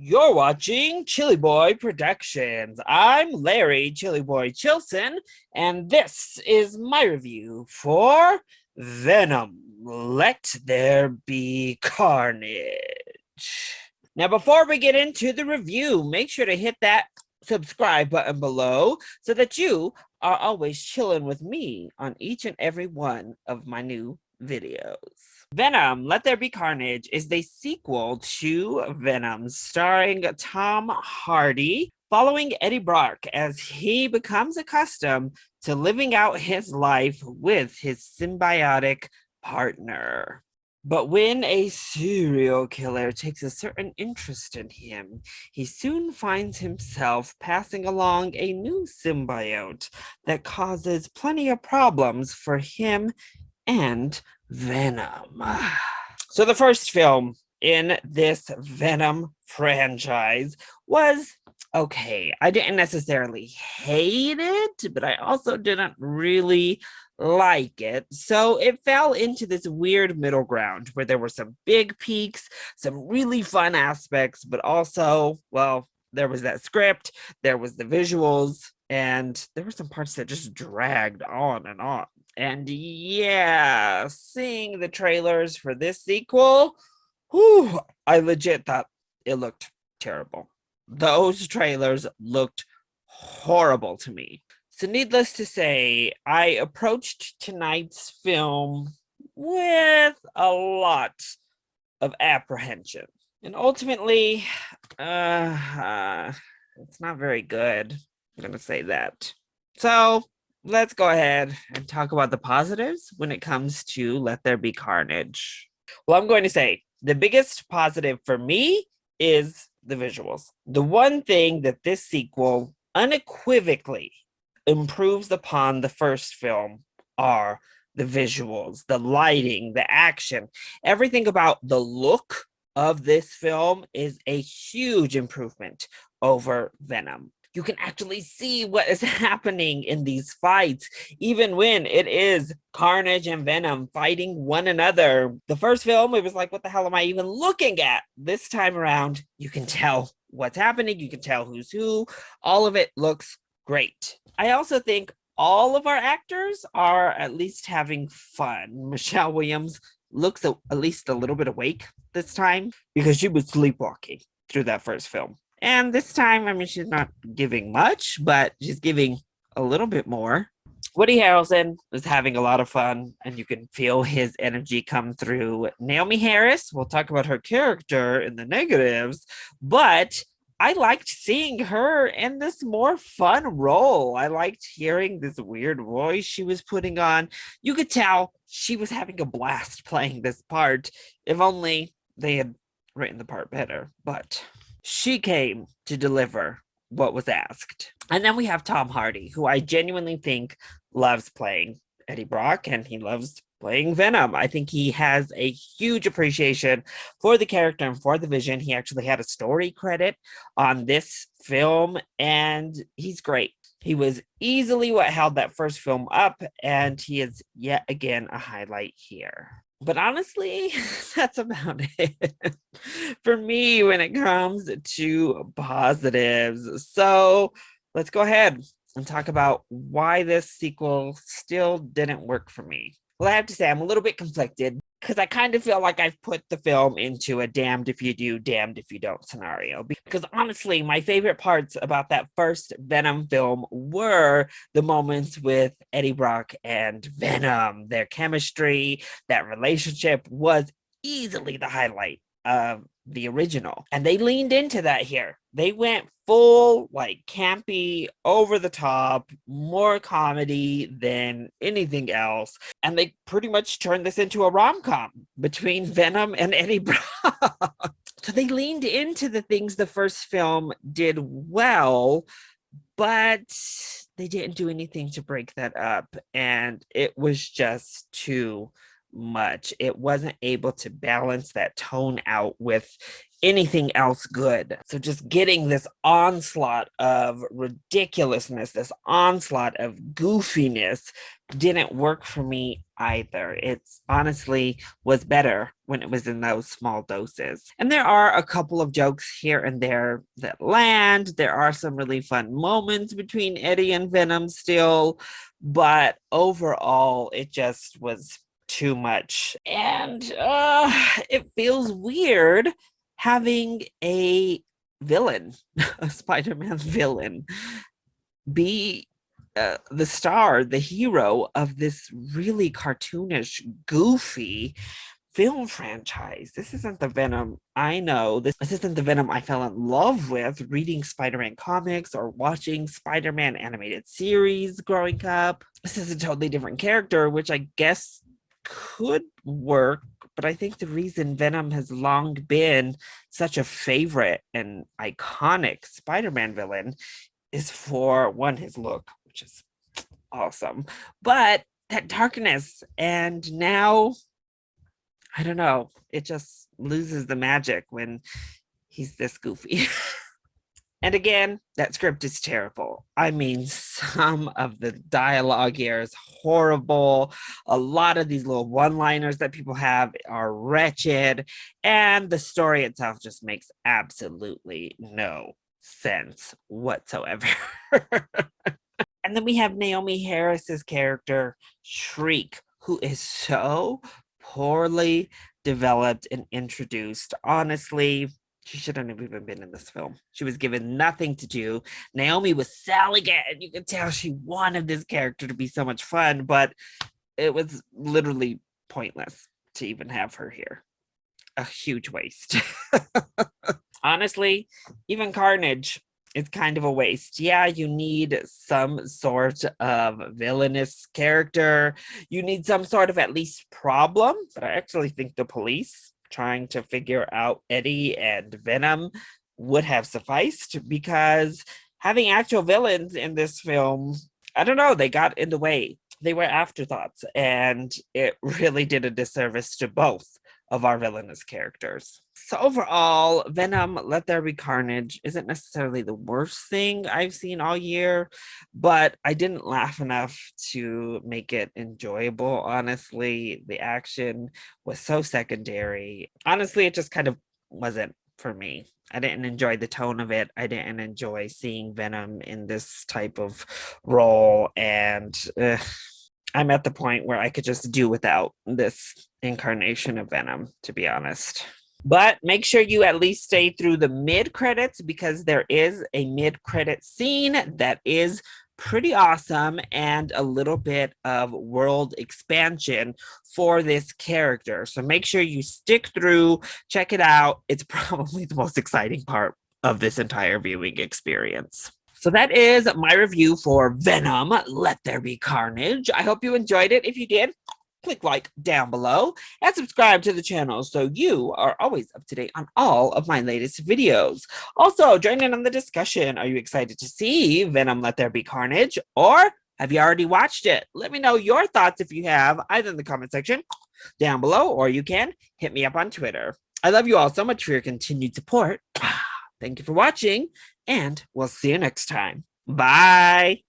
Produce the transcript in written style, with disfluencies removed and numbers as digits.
You're watching Chillyboy Productions. I'm Larry Chillyboy Chilson, and this is my review for Venom. Let There Be Carnage. Now, before we get into the review, make sure to hit that subscribe button below so that you are always chilling with me on each and every one of my new videos. Venom, Let There Be Carnage is the sequel to Venom, starring Tom Hardy, following Eddie Brock as he becomes accustomed to living out his life with his symbiotic partner. But when a serial killer takes a certain interest in him, he soon finds himself passing along a new symbiote that causes plenty of problems for him and Venom. So the first film in this Venom franchise was okay. I didn't necessarily hate it, but I also didn't really like it. So it fell into this weird middle ground where there were some big peaks, some really fun aspects, but also, well, there was that script, there was the visuals, and there were some parts that just dragged on and on. And yeah, seeing the trailers for this sequel, whew, I legit thought it looked terrible. Those trailers looked horrible to me. So needless to say, I approached tonight's film with a lot of apprehension. And ultimately, it's not very good. I'm going to say that. So let's go ahead and talk about the positives when it comes to Let There Be Carnage. Well, I'm going to say the biggest positive for me is the visuals. The one thing that this sequel unequivocally improves upon the first film are the visuals, the lighting, the action. Everything about the look of this film is a huge improvement over Venom. You can actually see what is happening in these fights, even when it is Carnage and Venom fighting one another. The first film, it was like, what the hell am I even looking at? This time around, you can tell what's happening. You can tell who's who. All of it looks great. I also think all of our actors are at least having fun. Michelle Williams looks at least a little bit awake this time because she was sleepwalking through that first film. And this time, I mean, she's not giving much, but she's giving a little bit more. Woody Harrelson is having a lot of fun, and you can feel his energy come through. Naomi Harris, we'll talk about her character in the negatives, but I liked seeing her in this more fun role. I liked hearing this weird voice she was putting on. You could tell she was having a blast playing this part. If only they had written the part better, but she came to deliver what was asked. And then we have Tom Hardy, who I genuinely think loves playing Eddie Brock, and he loves playing Venom. I think he has a huge appreciation for the character and for the vision. He actually had a story credit on this film, and he's great. He was easily what held that first film up, and he is yet again a highlight here. But honestly, that's about it for me when it comes to positives. So let's go ahead and talk about why this sequel still didn't work for me. Well, I have to say, I'm a little bit conflicted because I kind of feel like I've put the film into a damned if you do, damned if you don't scenario. Because honestly, my favorite parts about that first Venom film were the moments with Eddie Brock and Venom. Their chemistry, that relationship was easily the highlight of the original. And they leaned into that here. They went full, like, campy, over the top, more comedy than anything else. And they pretty much turned this into a rom-com between Venom and Eddie Brock. So they leaned into the things the first film did well, but they didn't do anything to break that up. And it was just too much. It wasn't able to balance that tone out with anything else good. So just getting this onslaught of ridiculousness, this onslaught of goofiness didn't work for me either. It's honestly was better when it was in those small doses. And there are a couple of jokes here and there that land. There are some really fun moments between Eddie and Venom still, but overall, it just was too much. And it feels weird having a villain, a Spider-Man villain, be the star, the hero of this really cartoonish, goofy film franchise. This isn't the Venom I know. This isn't the Venom I fell in love with reading Spider-Man comics or watching Spider-Man animated series growing up. This is a totally different character, which I guess could work, but I think the reason Venom has long been such a favorite and iconic Spider-Man villain is for one, his look, which is awesome, but that darkness. And now, I don't know, it just loses the magic when he's this goofy. And again, that script is terrible. I mean, some of the dialogue here is horrible. A lot of these little one-liners that people have are wretched. And the story itself just makes absolutely no sense whatsoever. And then we have Naomi Harris's character, Shriek, who is so poorly developed and introduced. Honestly, she shouldn't have even been in this film. She was given nothing to do. Naomi was selling it, and you could tell she wanted this character to be so much fun, but it was literally pointless to even have her here. A huge waste. Honestly, even Carnage is kind of a waste. Yeah, you need some sort of villainous character. You need some sort of at least problem, but I actually think the police trying to figure out Eddie and Venom would have sufficed, because having actual villains in this film, I don't know, they got in the way. They were afterthoughts, and it really did a disservice to both of our villainous characters. So overall, Venom, Let There Be Carnage isn't necessarily the worst thing I've seen all year, but I didn't laugh enough to make it enjoyable, honestly. The action was so secondary. Honestly, it just kind of wasn't for me. I didn't enjoy the tone of it. I didn't enjoy seeing Venom in this type of role, and I'm at the point where I could just do without this incarnation of Venom, to be honest. But make sure you at least stay through the mid credits, because there is a mid credit scene that is pretty awesome and a little bit of world expansion for this character. So make sure you stick through, check it out. It's probably the most exciting part of this entire viewing experience. So that is my review for Venom, Let There Be Carnage. I hope you enjoyed it. If you did, click like down below and subscribe to the channel so you are always up to date on all of my latest videos. Also, join in on the discussion. Are you excited to see Venom, Let There Be Carnage? Or have you already watched it? Let me know your thoughts if you have, either in the comment section down below, or you can hit me up on Twitter. I love you all so much for your continued support. Thank you for watching, and we'll see you next time. Bye.